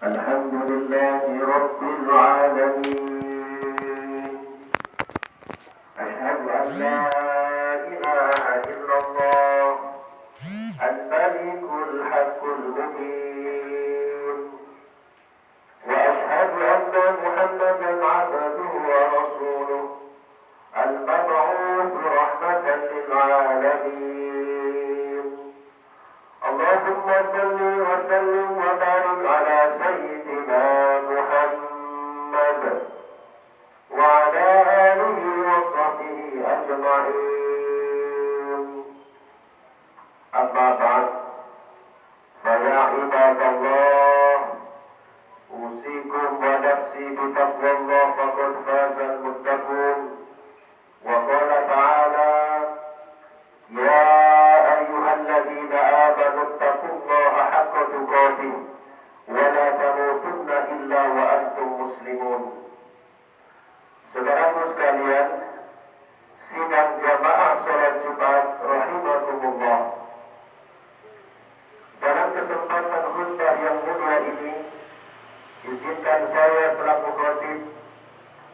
الحمد لله رب العالمين. أشهد أن لا إله إلا الله الملك الحق المبين، وأشهد أن محمدا عبده ورسوله المبعوث رحمة للعالمين. اللهم صل وسلم وبارك على سيدنا محمد وعلى آله وصحبه أجمعين. أما بعد، فيا عباد الله، أوصيكم ونفسي بتقوى الله فقد فاز المتقون. وقال تعالى: يا أيها الذين آمنوا اتقوا الله حق تقاته ولا تموتن إلا وأنتم مسلمون. Saudaraku sekalian, sidang jamaah sholat Jumat rahimakumullah. Dalam kesempatan khutbah yang mulia ini, izinkan saya selaku khatib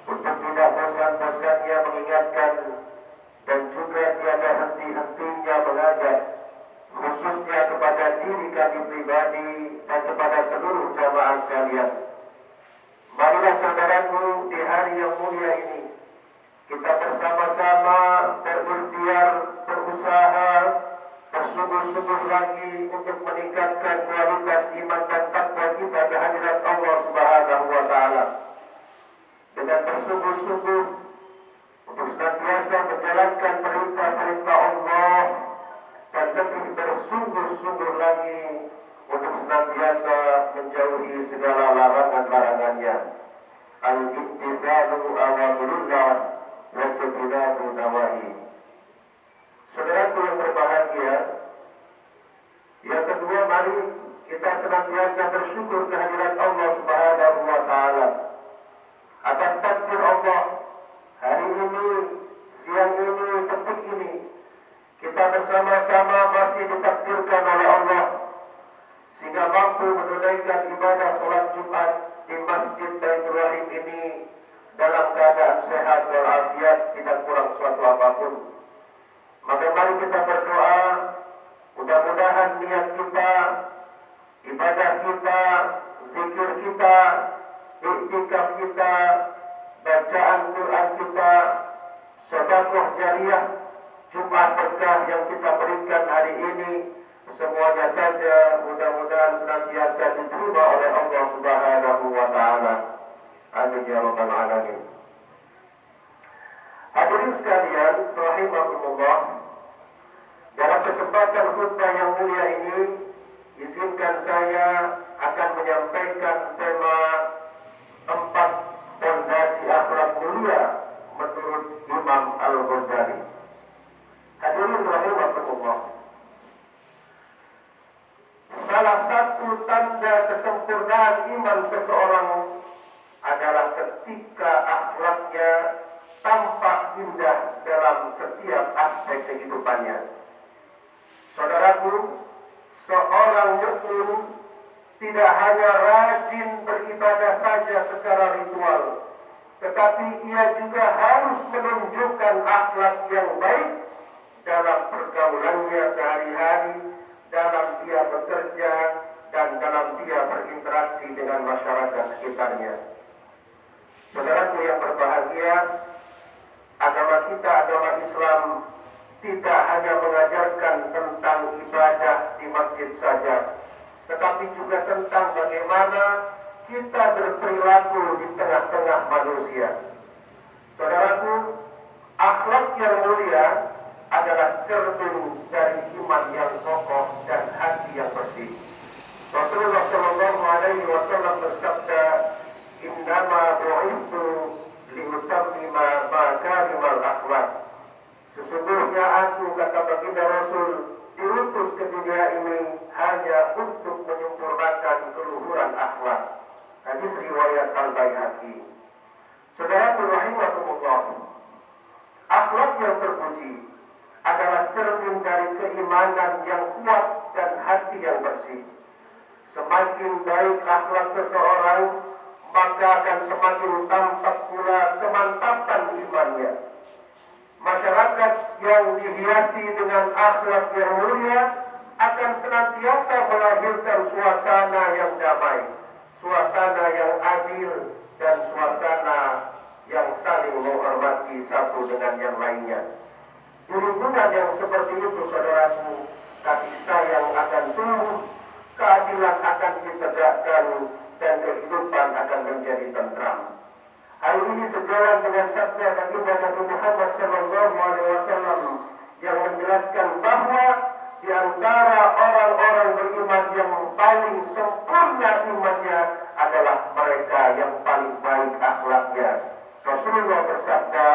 untuk tidak bosan-bosannya mengingatkan dan juga tiada henti-hentinya mengajak, khususnya kepada diri kami pribadi dan kepada seluruh jamaah sekalian. Marilah saudaraku, di hari yang mulia ini kita bersama-sama berikhtiar, berusaha, bersungguh-sungguh lagi untuk meningkatkan kualitas iman dan takwa kita kehadirat Allah Subhanahu wa Ta'ala, dengan bersungguh-sungguh untuk senantiasa menjalankan perintah-perintah Allah dan lebih bersungguh-sungguh lagi untuk senantiasa menjauhi segala larangan-larangannya. Al-imtithalu awamirillah wa ijtinabu nawahi. Saudaraku yang berbahagia, yang kedua, mari kita senantiasa bersyukur kehadirat Allah Subhanahu wa Ta'ala atas takdir Allah. Hari ini, siang ini, detik ini, kita bersama-sama masih ditakdirkan oleh Allah sehingga mampu menunaikan ibadah sholat Jumat di Masjid Baitur Rahim ini dalam keadaan sehat walafiat, tidak kurang suatu apapun. Maka mari kita berdoa, mudah-mudahan niat kita, ibadah kita, zikir kita, iktikaf kita, bacaan Quran kita, sedekah jariah, Jumat berkah yang kita berikan hari ini, semuanya saja mudah-mudahan senantiasa diterima oleh Allah Subhanahu wa Ta'ala. Amin ya rabbal alamin. Hadirin sekalian rahimakumullah, dalam kesempatan khutbah yang mulia ini, izinkan saya akan menyampaikan tema 4 fondasi akhlak mulia menurut Imam Al-Ghazali. Hadirin rahimakumullah, salah satu tanda kesempurnaan iman seseorang adalah ketika akhlaknya tampak indah dalam setiap aspek kehidupannya. Saudaraku, seorang mukmin tidak hanya rajin beribadah saja secara ritual, tetapi ia juga harus menunjukkan akhlak yang baik dalam pergaulannya sehari-hari, dalam dia bekerja, dan dalam dia berinteraksi dengan masyarakat sekitarnya. Saudaraku yang berbahagia, agama kita, agama Islam, tidak hanya mengajarkan tentang ibadah di masjid saja, tetapi juga tentang bagaimana kita berperilaku di tengah-tengah manusia. Saudaraku, akhlak yang mulia adalah cermin dari iman yang kokoh dan hati yang bersih. Rasulullah SAW bersabda, "Innama bu'ithu liutammima makarimal akhlak." Sesungguhnya aku, kata baginda Rasul, diutus ke dunia ini hanya untuk menyempurnakan keluhuran akhlak. Hadis riwayat Al-Baihaqi. Saudaraku rahimakumullah, akhlak yang terpuji adalah cermin dari keimanan yang kuat dan hati yang bersih. Semakin baik akhlak seseorang, maka akan semakin tampak pula kemantapan imannya. Masyarakat yang dihiasi dengan akhlak yang mulia akan senantiasa melahirkan suasana yang damai, suasana yang adil, dan suasana yang saling menghormati satu dengan yang lainnya. Di lingkungan yang seperti itu, saudaraku, kasih sayang akan tumbuh, keadilan akan ditegakkan, dan kehidupan akan menjadi tentram. Hal ini sejalan dengan sabda baginda Nabi Muhammad SAW yang menjelaskan bahwa di antara orang-orang beriman yang paling sempurna imannya adalah mereka yang paling baik akhlaknya. Rasulullah bersabda,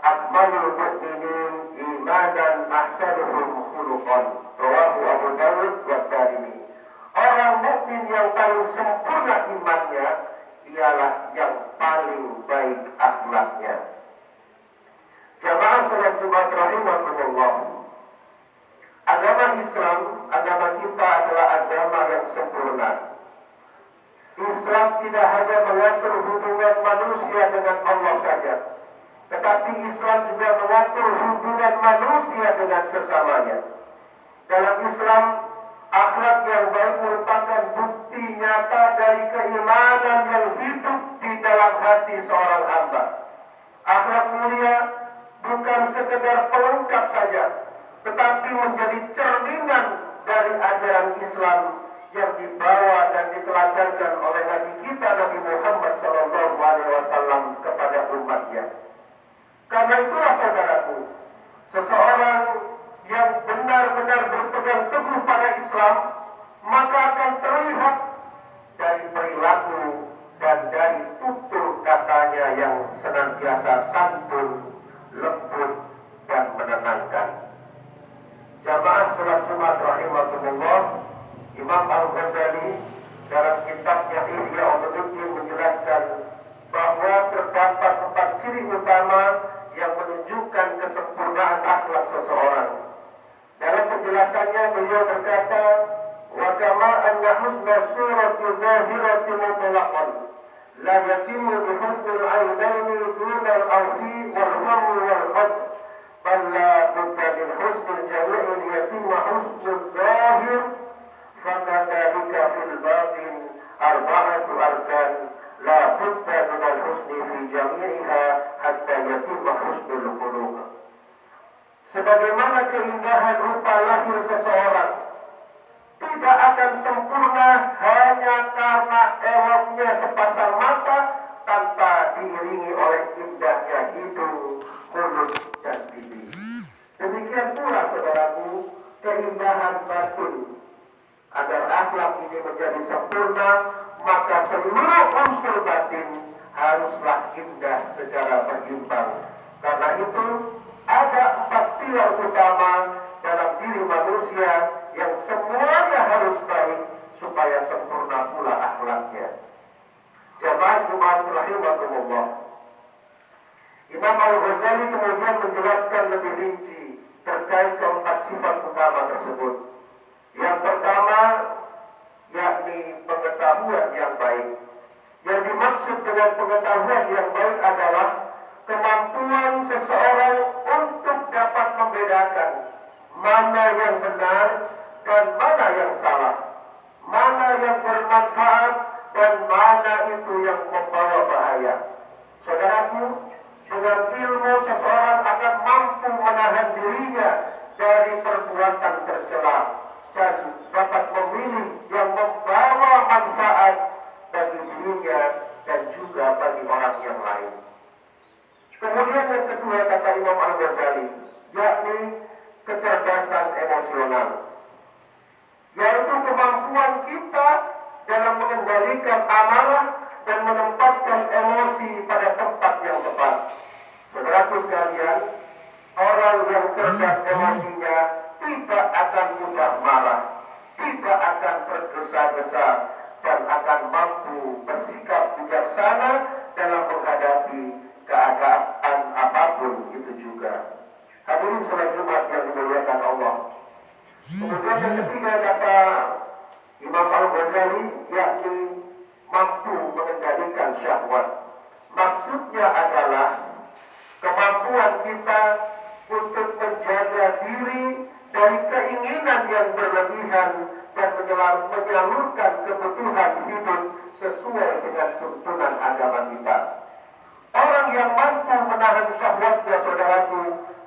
"Akmalul mu'minin imanan ahsanuhum khuluqan." Rawahu Abu Dawud wa Tirmidzi. Orang mukmin yang paling sempurna imannya ialah yang paling baik akhlaknya. Jamaah salat Jumat rahimakumullah. Agama Islam, agama kita adalah agama yang sempurna. Islam tidak hanya mengatur hubungan manusia dengan Allah saja, tetapi Islam juga mengatur hubungan manusia dengan sesamanya. Dalam Islam, akhlak yang baik merupakan bukti nyata dari keimanan yang hidup di dalam hati seorang hamba. Akhlak mulia bukan sekedar pelengkap saja, tetapi menjadi cerminan dari ajaran Islam yang dibawa dan diteladankan oleh Nabi kita Nabi Muhammad SAW kepada umatnya. Karena itulah saudaraku, seseorang yang benar-benar berpegang teguh pada Islam, maka akan terlihat dari perilaku dan dari tutur katanya yang senantiasa santun, lembut, dan menenangkan. Jamaah salat Jumat rahimakumullah, Imam Al-Ghazali dalam kitabnya Ihya Ulumuddin menjelaskan bahwa terdapat 4 ciri utama yang menunjukkan kesempurnaan akhlak seseorang. Dalam penjelasannya beliau berkata, "Wa kama anna husna surati zahirati mutlaqan la yatimu bi husnil 'ainaini duna al-'awfi wal ghammi wal qad bal la budda min husnil jami'in yatimu husnul zahir fakadzalika fil batin arba'atu arkan la budda min al-husni fi jami'iha hatta yatimma husnul khuluq." Sebagaimana keindahan rupa lahir seseorang tidak akan sempurna hanya karena eloknya sepasang mata tanpa diiringi oleh indahnya hidung, mulut, dan pipi. Demikian pula saudaraku, keindahan batin. Agar akhlak ini menjadi sempurna, maka seluruh unsur batin haruslah indah secara berimbang. Karena itu ada 4 pilar utama dalam diri manusia yang semuanya harus baik supaya sempurna pula akhlaknya. Jamaah Jumat rahimakumullah. Imam Al-Ghazali kemudian menjelaskan lebih rinci terkait ke-4 sifat utama tersebut. Yang pertama yakni pengetahuan yang baik. Yang dimaksud dengan pengetahuan yang baik adalah kemampuan seseorang untuk dapat membedakan mana yang benar dan mana yang salah, mana yang bermanfaat dan mana itu yang membawa bahaya. Saudaraku, dengan ilmu seseorang akan mampu menahan dirinya dari perbuatan tercela dan dapat memilih yang membawa manfaat bagi dirinya dan juga bagi orang yang lain. Kemudian yang kedua kata Imam Al-Ghazali, yakni kecerdasan emosional, yaitu kemampuan kita dalam mengendalikan amarah dan menempatkan emosi pada tempat yang tepat. Saudaraku sekalian, orang yang cerdas emosinya tidak akan mudah marah, tidak akan tergesa-gesa, dan akan mampu bersikap bijaksana dalam menghadapi keadaan apapun itu juga. Hadirin salat Jumat yang dimuliakan Allah. Kemudian yang ketiga kata Imam Al-Ghazali yakni mampu mengendalikan syahwat. Maksudnya adalah kemampuan kita untuk menjaga diri dari keinginan yang berlebihan dan menyalurkan kebutuhan hidup sesuai dengan tuntunan agama kita. Orang yang mampu menahan syahwatnya, saudaraku,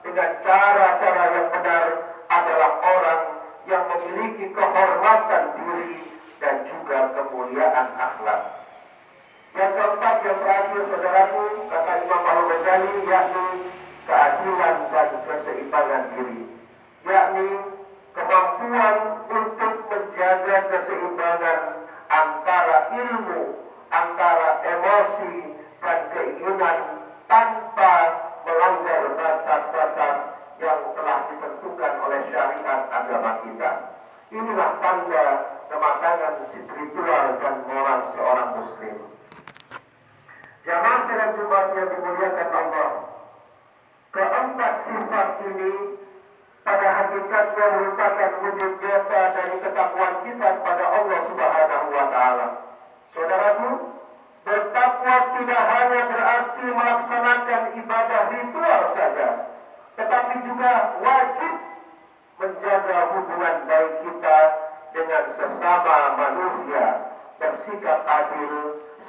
dengan cara-cara yang benar adalah orang yang memiliki kehormatan diri dan juga kemuliaan akhlak. Yang keempat, yang terakhir, saudaraku, kata Imam Al-Ghazali, yakni keadilan dan keseimbangan diri, yakni kemampuan untuk menjaga keseimbangan antara ilmu, antara emosi dan keinginan tanpa melanggar batas-batas yang telah ditentukan oleh syariat agama kita. Inilah tanda kematangan spiritual dan moral seorang muslim. Jamaah salat Jumat yang dimuliakan Allah, keempat sifat ini pada hakikatnya merupakan wujud nyata dari ketakwaan kita kepada Allah Subhanahu wa Ta'ala. Saudaraku, bertakwa tidak hanya berarti melaksanakan ibadah ritual saja, tetapi juga wajib menjaga hubungan baik kita dengan sesama manusia, bersikap adil,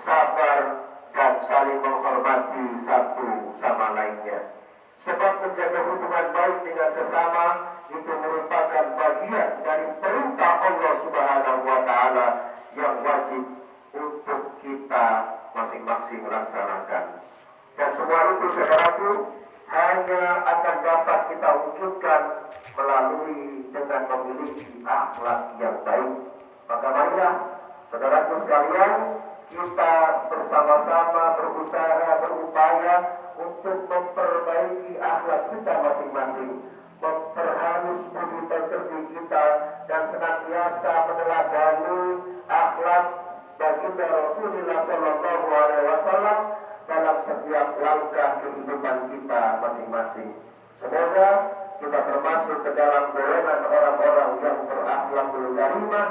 sabar, dan saling menghormati satu sama lainnya. Sebab menjaga hubungan baik dengan sesama itu merupakan bagian dari perintah Allah Subhanahu wa Ta'ala yang wajib untuk kita masing-masing laksanakan. Dan semua itu, saudaraku, hanya akan dapat kita wujudkan melalui dengan memiliki akhlak yang baik. Maka marilah, saudaraku sekalian, kita bersama-sama berusaha, berupaya untuk memperbaiki akhlak kita masing-masing, memperhalus budi pekerti kita, dan senantiasa meneladani akhlak baginda Rasulullah Sallallahu Alaihi Wasallam dalam setiap langkah kehidupan kita masing-masing. Semoga kita termasuk ke dalam golongan orang-orang yang berakhlakul karimah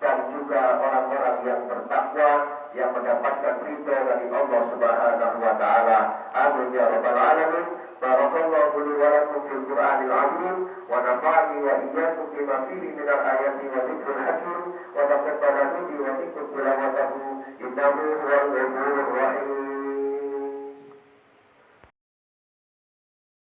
dan juga orang-orang yang bertakwa yang mendapatkan ridha dari Allah Subhanahu wa Ta'ala. Amin ya rabbal alamin. Barakallahu li wa lakum fil Qur'anil azim wa nafa'ani wa iyyakum bima fihi minal ayati wa dzikril hakim wa taqabbal minni wa minkum tilawatahu innahu